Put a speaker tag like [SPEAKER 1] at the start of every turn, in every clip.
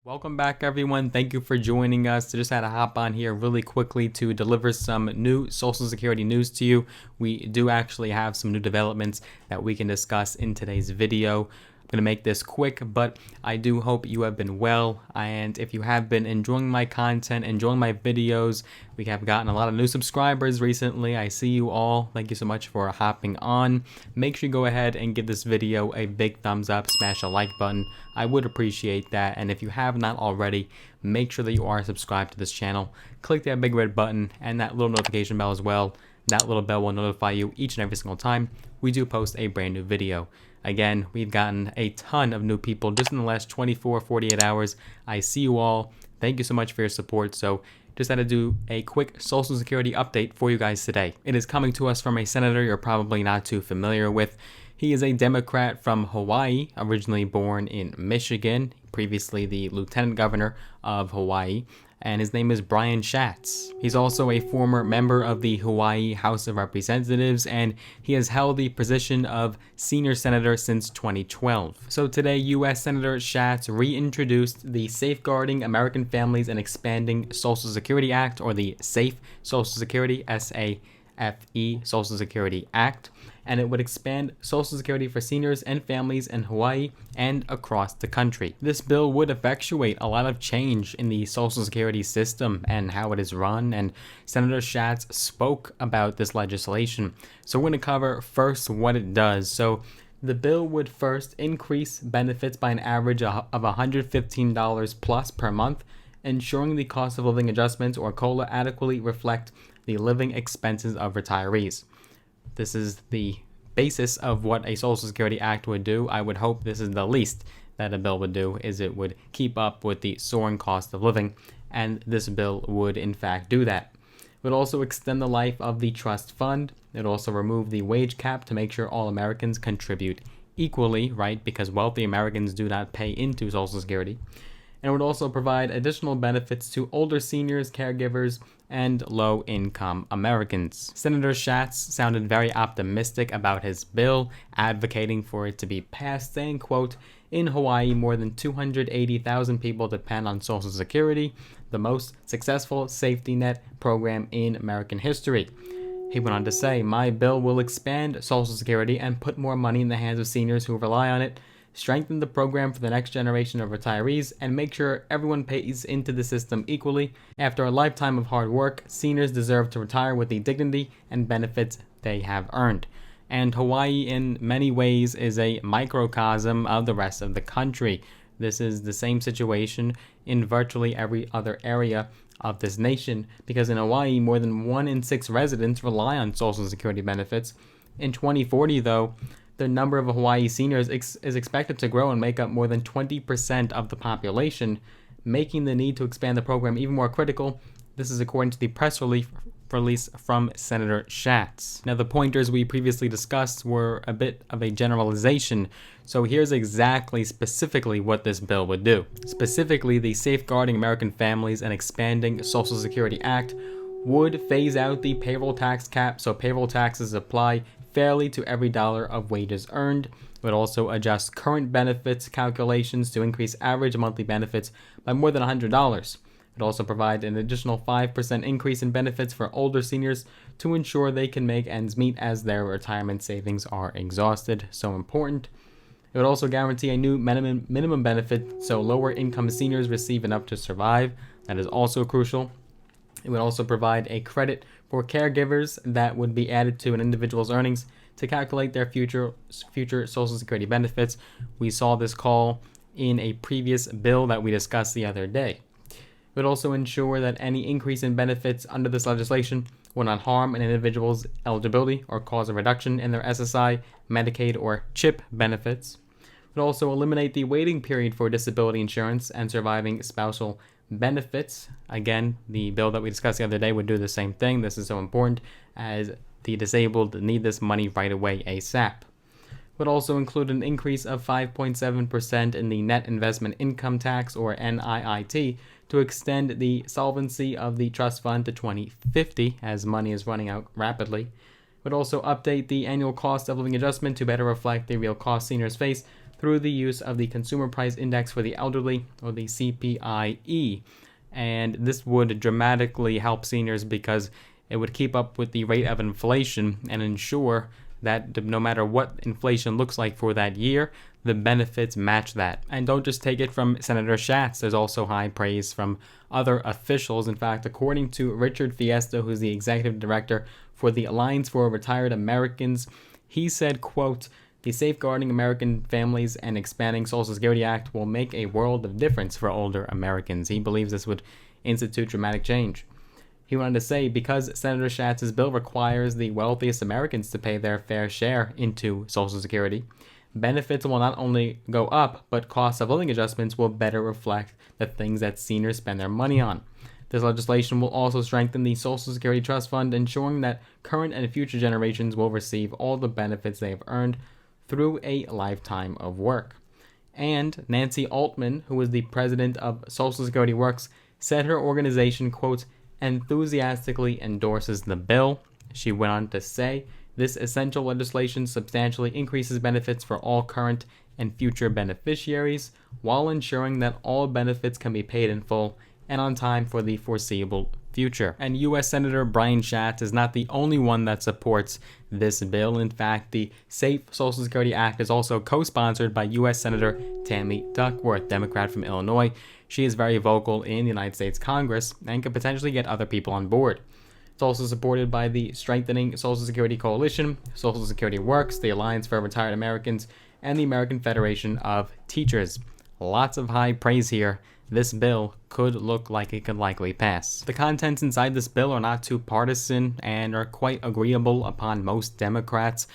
[SPEAKER 1] Welcome back, everyone. Thank you for joining us. I just had to hop on here really quickly to deliver some new Social Security news to you. We do actually have some new developments that we can discuss in today's video. I'm going to make this quick, but I do hope you have been well, and if you have been enjoying my content, enjoying my videos, we have gotten a lot of new subscribers recently. I see you all. Thank you so much for hopping on. Make sure you go ahead and give this video a big thumbs up, smash a like button. I would appreciate that, and if you have not already, make sure that you are subscribed to this channel. Click that big red button and that little notification bell as well. That little bell will notify you each and every single time we do post a brand new video. Again, we've gotten a ton of new people just in the last 48 hours. I see you all. Thank you so much for your support. So just had to do a quick Social Security update for you guys today. It is coming to us from a senator you're probably not too familiar with. He is a Democrat from Hawaii, originally born in Michigan, previously the lieutenant governor of Hawaii, and his name is Brian Schatz. He's also a former member of the Hawaii House of Representatives, and he has held the position of senior senator since 2012. So today, U.S. Senator Schatz reintroduced the Safeguarding American Families and Expanding Social Security Act, or the SAFE Social Security, SAFE Social Security Act, and it would expand Social Security for seniors and families in Hawaii and across the country. This bill would effectuate a lot of change in the Social Security system and how it is run, and Senator Schatz spoke about this legislation. So we're going to cover first what it does. So the bill would first increase benefits by an average of $115 plus per month, ensuring the cost of living adjustments, or COLA, adequately reflect the living expenses of retirees. This is the basis of what a Social Security Act would do. I would hope this is the least that a bill would do, is it would keep up with the soaring cost of living, and this bill would in fact do that. It would also extend the life of the trust fund. It would also remove the wage cap to make sure all Americans contribute equally, right? Because wealthy Americans do not pay into Social Security. And it would also provide additional benefits to older seniors, caregivers, and low-income Americans. Senator Schatz sounded very optimistic about his bill, advocating for it to be passed, saying, quote, "In Hawaii, more than 280,000 people depend on Social Security, the most successful safety net program in American history." He went on to say, "My bill will expand Social Security and put more money in the hands of seniors who rely on it, strengthen the program for the next generation of retirees, and make sure everyone pays into the system equally. After a lifetime of hard work, seniors deserve to retire with the dignity and benefits they have earned." And Hawaii, in many ways, is a microcosm of the rest of the country. This is the same situation in virtually every other area of this nation, because in Hawaii, more than 1 in 6 residents rely on Social Security benefits. In 2040, though, the number of Hawaii seniors is expected to grow and make up more than 20% of the population, making the need to expand the program even more critical. This is according to the press release from Senator Schatz. Now, the pointers we previously discussed were a bit of a generalization, so here's specifically what this bill would do. Specifically, the Safeguarding American Families and Expanding Social Security Act would phase out the payroll tax cap, so payroll taxes apply fairly to every dollar of wages earned. It would also adjust current benefits calculations to increase average monthly benefits by more than $100. It would also provide an additional 5% increase in benefits for older seniors to ensure they can make ends meet as their retirement savings are exhausted. So important. It would also guarantee a new minimum benefit so lower income seniors receive enough to survive. That is also crucial. It would also provide a credit for caregivers that would be added to an individual's earnings to calculate their future Social Security benefits. We saw this call in a previous bill that we discussed the other day. It would also ensure that any increase in benefits under this legislation will not harm an individual's eligibility or cause a reduction in their SSI, Medicaid, or CHIP benefits. It would also eliminate the waiting period for disability insurance and surviving spousal benefits. Again, the bill that we discussed the other day would do the same thing. This is so important as the disabled need this money right away ASAP. Would also include an increase of 5.7% in the net investment income tax, or NIIT, to extend the solvency of the trust fund to 2050 as money is running out rapidly. Would also update the annual cost of living adjustment to better reflect the real cost seniors face through the use of the Consumer Price Index for the Elderly, or the CPIE. And this would dramatically help seniors because it would keep up with the rate of inflation and ensure that no matter what inflation looks like for that year, the benefits match that. And don't just take it from Senator Schatz. There's also high praise from other officials. In fact, according to Richard Fiesta, who's the executive director for the Alliance for Retired Americans, he said, quote, "The Safeguarding American Families and Expanding Social Security Act will make a world of difference for older Americans." He believes this would institute dramatic change. He wanted to say, because Senator Schatz's bill requires the wealthiest Americans to pay their fair share into Social Security, benefits will not only go up, but cost of living adjustments will better reflect the things that seniors spend their money on. This legislation will also strengthen the Social Security Trust Fund, ensuring that current and future generations will receive all the benefits they have earned through a lifetime of work. And Nancy Altman, who is the president of Social Security Works, said her organization, quote, "enthusiastically endorses the bill." She went on to say, "This essential legislation substantially increases benefits for all current and future beneficiaries, while ensuring that all benefits can be paid in full and on time for the foreseeable future." And U.S. Senator Brian Schatz is not the only one that supports this bill. In fact, the Safe Social Security Act is also co-sponsored by U.S. Senator Tammy Duckworth, Democrat from Illinois. She is very vocal in the United States Congress and could potentially get other people on board. It's also supported by the Strengthening Social Security Coalition, Social Security Works, the Alliance for Retired Americans, and the American Federation of Teachers. Lots of high praise here. This bill could look like it could likely pass. The contents inside this bill are not too partisan and are quite agreeable upon most Democrats.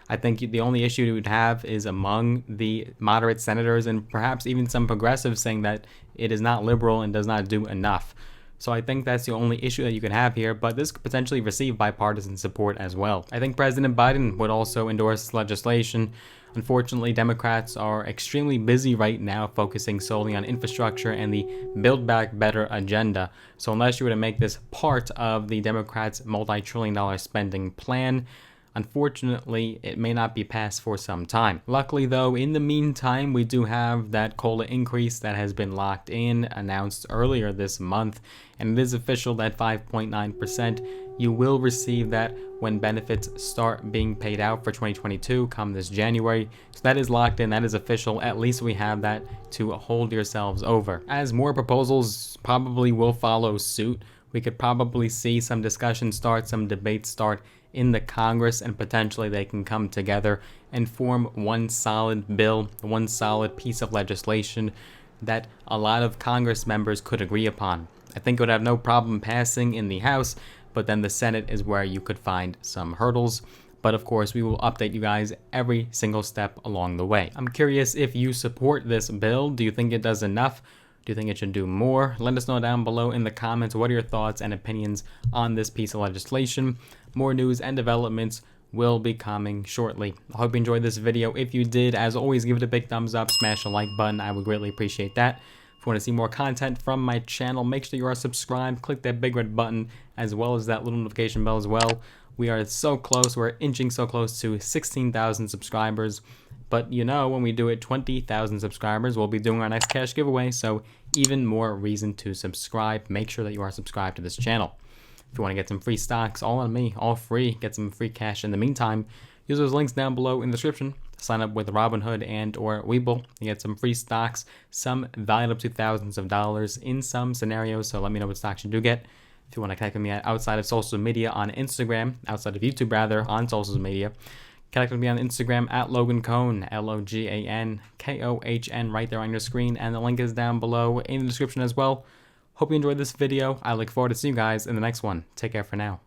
[SPEAKER 1] I think the only issue you would have is among the moderate senators and perhaps even some progressives saying that it is not liberal and does not do enough. So I think that's the only issue that you could have here, but this could potentially receive bipartisan support as well. I think President Biden would also endorse this legislation. Unfortunately, Democrats are extremely busy right now focusing solely on infrastructure and the Build Back Better agenda. So unless you were to make this part of the Democrats' multi-trillion-dollar spending plan, unfortunately, it may not be passed for some time. Luckily, though, in the meantime, we do have that COLA increase that has been locked in, announced earlier this month, and it is official that 5.9%. You will receive that when benefits start being paid out for 2022 come this January. So that is locked in, that is official. At least we have that to hold yourselves over. As more proposals probably will follow suit, we could probably see some discussion start, some debate start in the Congress, and potentially they can come together and form one solid bill, one solid piece of legislation that a lot of Congress members could agree upon. I think it would have no problem passing in the House, but then the Senate is where you could find some hurdles. But of course, we will update you guys every single step along the way. I'm curious if you support this bill. Do you think it does enough? Do you think it should do more? Let us know down below in the comments what are your thoughts and opinions on this piece of legislation. More news and developments will be coming shortly. I hope you enjoyed this video. If you did, as always, give it a big thumbs up, smash the like button. I would greatly appreciate that. If you want to see more content from my channel, make sure you are subscribed. Click that big red button as well as that little notification bell as well. We are so close. We're inching so close to 16,000 subscribers. But you know, when we do it 20,000 subscribers, we'll be doing our next cash giveaway. So even more reason to subscribe. Make sure that you are subscribed to this channel. If you want to get some free stocks, all on me, all free, get some free cash in the meantime, use those links down below in the description. Sign up with Robinhood and or Webull. You get some free stocks, some valued up to thousands of dollars in some scenarios. So let me know what stocks you do get. If you want to connect with me outside of social media on Instagram, outside of YouTube rather, on social media, connect with me on Instagram at Logan Cohn, LOGANKOHN, right there on your screen. And the link is down below in the description as well. Hope you enjoyed this video. I look forward to seeing you guys in the next one. Take care for now.